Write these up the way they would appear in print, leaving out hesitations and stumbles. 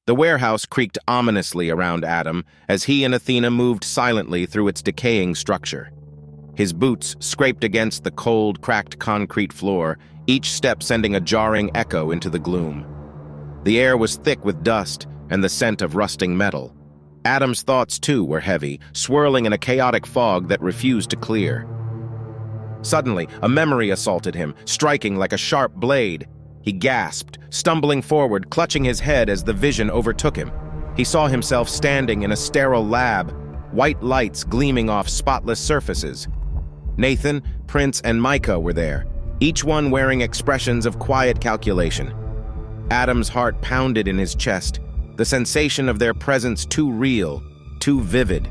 The warehouse creaked ominously around Adam as he and Athena moved silently through its decaying structure. His boots scraped against the cold, cracked concrete floor, each step sending a jarring echo into the gloom. The air was thick with dust and the scent of rusting metal. Adam's thoughts, too, were heavy, swirling in a chaotic fog that refused to clear. Suddenly, a memory assaulted him, striking like a sharp blade. He gasped, stumbling forward, clutching his head as the vision overtook him. He saw himself standing in a sterile lab, white lights gleaming off spotless surfaces. Nathan, Prince, and Mycah were there, each one wearing expressions of quiet calculation. Adam's heart pounded in his chest, the sensation of their presence too real, too vivid.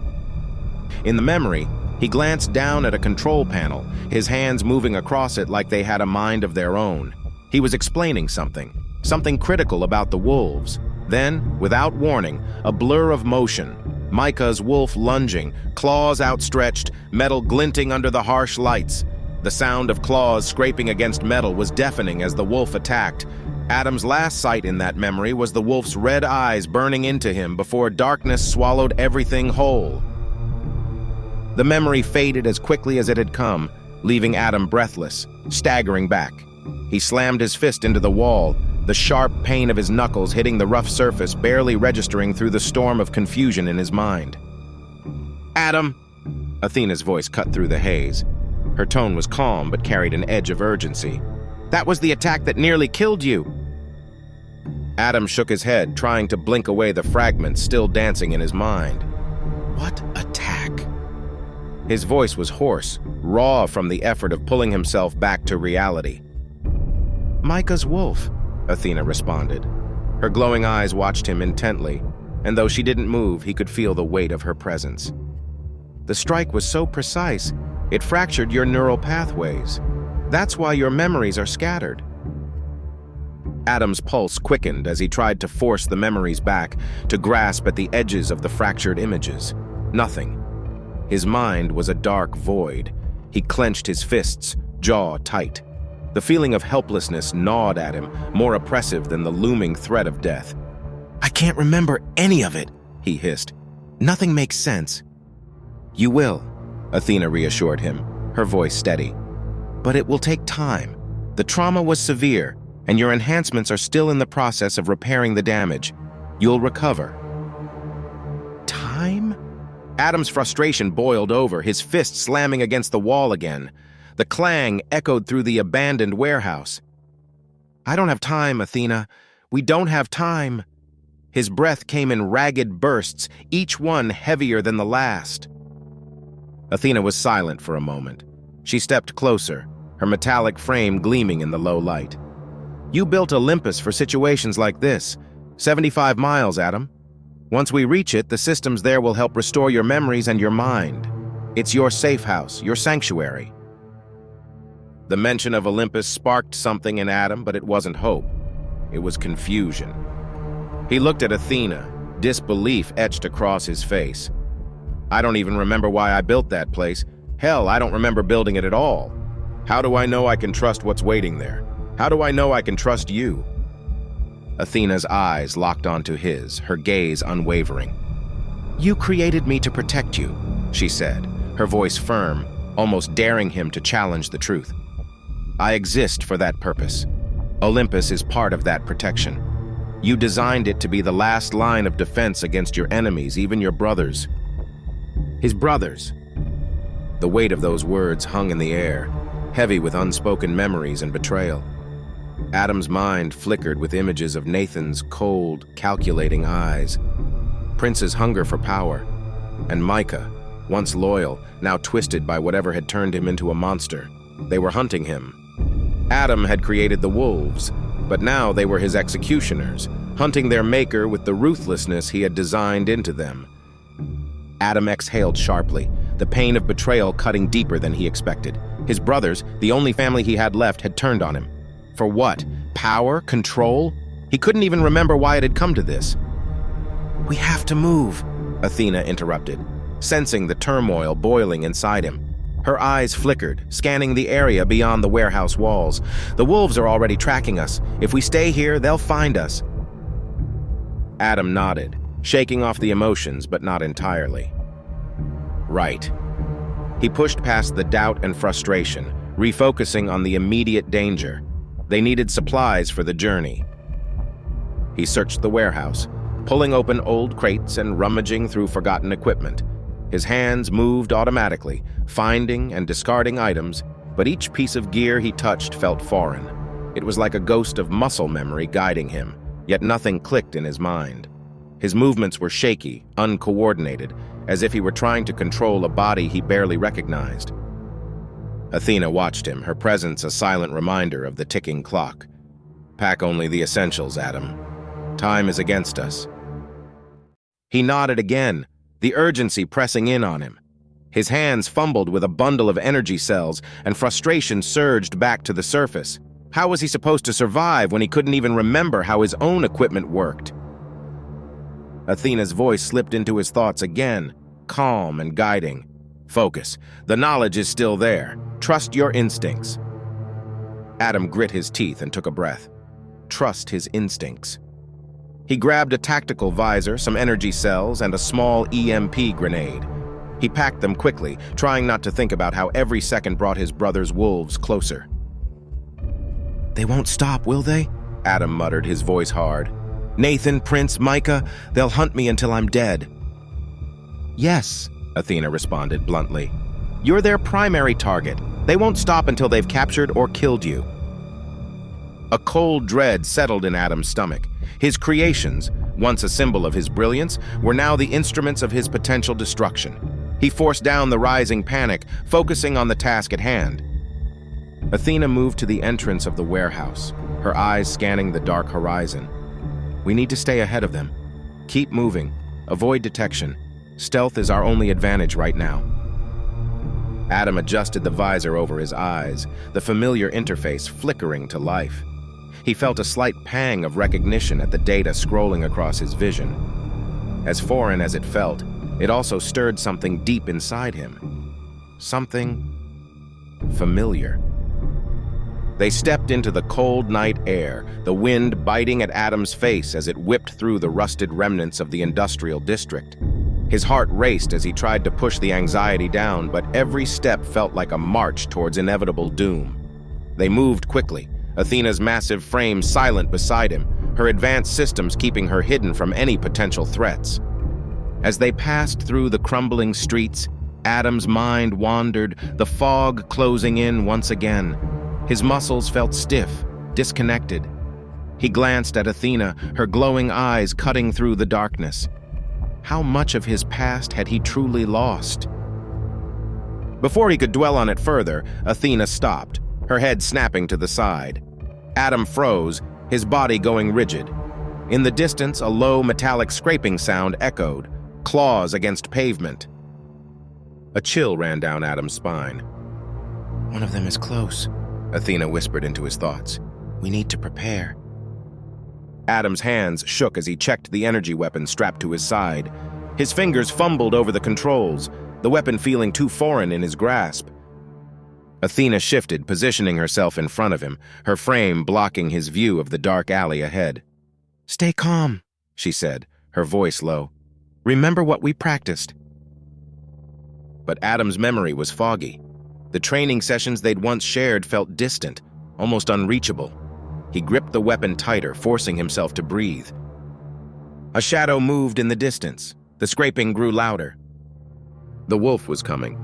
In the memory, he glanced down at a control panel, his hands moving across it like they had a mind of their own. He was explaining something critical about the wolves. Then, without warning, a blur of motion. Mycah's wolf lunging, claws outstretched, metal glinting under the harsh lights. The sound of claws scraping against metal was deafening as the wolf attacked. Adam's last sight in that memory was the wolf's red eyes burning into him before darkness swallowed everything whole. The memory faded as quickly as it had come, leaving Adam breathless, staggering back. He slammed his fist into the wall, the sharp pain of his knuckles hitting the rough surface barely registering through the storm of confusion in his mind. "Adam!" Athena's voice cut through the haze. Her tone was calm but carried an edge of urgency. "That was the attack that nearly killed you." Adam shook his head, trying to blink away the fragments still dancing in his mind. What attack? His voice was hoarse, raw from the effort of pulling himself back to reality. "Mycah's wolf," Athena responded. Her glowing eyes watched him intently, and though she didn't move, he could feel the weight of her presence. "The strike was so precise, it fractured your neural pathways. That's why your memories are scattered." Adam's pulse quickened as he tried to force the memories back, to grasp at the edges of the fractured images. Nothing. His mind was a dark void. He clenched his fists, jaw tight. The feeling of helplessness gnawed at him, more oppressive than the looming threat of death. "I can't remember any of it," he hissed. "Nothing makes sense." "You will," Athena reassured him, her voice steady. "But it will take time. The trauma was severe, and your enhancements are still in the process of repairing the damage. You'll recover." Time? Adam's frustration boiled over, his fist slamming against the wall again. The clang echoed through the abandoned warehouse. "I don't have time, Athena. We don't have time." His breath came in ragged bursts, each one heavier than the last. Athena was silent for a moment. She stepped closer, her metallic frame gleaming in the low light. "You built Olympus for situations like this. 75 miles, Adam. Once we reach it, the systems there will help restore your memories and your mind. It's your safe house, your sanctuary." The mention of Olympus sparked something in Adam, but it wasn't hope. It was confusion. He looked at Athena, disbelief etched across his face. "I don't even remember why I built that place. Hell, I don't remember building it at all. How do I know I can trust what's waiting there? How do I know I can trust you?" Athena's eyes locked onto his, her gaze unwavering. "You created me to protect you," she said, her voice firm, almost daring him to challenge the truth. "I exist for that purpose. Olympus is part of that protection. You designed it to be the last line of defense against your enemies, even your brothers." His brothers. The weight of those words hung in the air, heavy with unspoken memories and betrayal. Adam's mind flickered with images of Nathan's cold, calculating eyes, Prince's hunger for power, and Mycah, once loyal, now twisted by whatever had turned him into a monster. They were hunting him. Adam had created the wolves, but now they were his executioners, hunting their maker with the ruthlessness he had designed into them. Adam exhaled sharply, the pain of betrayal cutting deeper than he expected. His brothers, the only family he had left, had turned on him. For what? Power? Control? He couldn't even remember why it had come to this. "We have to move," Athena interrupted, sensing the turmoil boiling inside him. Her eyes flickered, scanning the area beyond the warehouse walls. "The wolves are already tracking us. If we stay here, they'll find us." Adam nodded, shaking off the emotions but not entirely. Right. He pushed past the doubt and frustration, refocusing on the immediate danger. They needed supplies for the journey. He searched the warehouse, pulling open old crates and rummaging through forgotten equipment. His hands moved automatically, finding and discarding items, but each piece of gear he touched felt foreign. It was like a ghost of muscle memory guiding him, yet nothing clicked in his mind. His movements were shaky, uncoordinated, as if he were trying to control a body he barely recognized. Athena watched him, her presence a silent reminder of the ticking clock. Pack only the essentials, Adam. Time is against us. He nodded again, the urgency pressing in on him. His hands fumbled with a bundle of energy cells, and frustration surged back to the surface. How was he supposed to survive when he couldn't even remember how his own equipment worked? Athena's voice slipped into his thoughts again, calm and guiding. Focus. The knowledge is still there. Trust your instincts. Adam grit his teeth and took a breath. Trust his instincts. He grabbed a tactical visor, some energy cells, and a small EMP grenade. He packed them quickly, trying not to think about how every second brought his brother's wolves closer. "They won't stop, will they?" Adam muttered, his voice hard. "Nathan, Prince, Mycah, they'll hunt me until I'm dead." "Yes," Athena responded bluntly. "You're their primary target. They won't stop until they've captured or killed you." A cold dread settled in Adam's stomach. His creations, once a symbol of his brilliance, were now the instruments of his potential destruction. He forced down the rising panic, focusing on the task at hand. Athena moved to the entrance of the warehouse, her eyes scanning the dark horizon. "We need to stay ahead of them. Keep moving. Avoid detection. Stealth is our only advantage right now." Adam adjusted the visor over his eyes, the familiar interface flickering to life. He felt a slight pang of recognition at the data scrolling across his vision. As foreign as it felt, it also stirred something deep inside him. Something familiar. They stepped into the cold night air, the wind biting at Adam's face as it whipped through the rusted remnants of the industrial district. His heart raced as he tried to push the anxiety down, but every step felt like a march towards inevitable doom. They moved quickly, Athena's massive frame silent beside him, her advanced systems keeping her hidden from any potential threats. As they passed through the crumbling streets, Adam's mind wandered, the fog closing in once again. His muscles felt stiff, disconnected. He glanced at Athena, her glowing eyes cutting through the darkness. How much of his past had he truly lost? Before he could dwell on it further, Athena stopped, her head snapping to the side. Adam froze, his body going rigid. In the distance, a low metallic scraping sound echoed, claws against pavement. A chill ran down Adam's spine. "One of them is close," Athena whispered into his thoughts. "We need to prepare." Adam's hands shook as he checked the energy weapon strapped to his side. His fingers fumbled over the controls, the weapon feeling too foreign in his grasp. Athena shifted, positioning herself in front of him, her frame blocking his view of the dark alley ahead. "Stay calm," she said, her voice low. "Remember what we practiced." But Adam's memory was foggy. The training sessions they'd once shared felt distant, almost unreachable. He gripped the weapon tighter, forcing himself to breathe. A shadow moved in the distance. The scraping grew louder. The wolf was coming,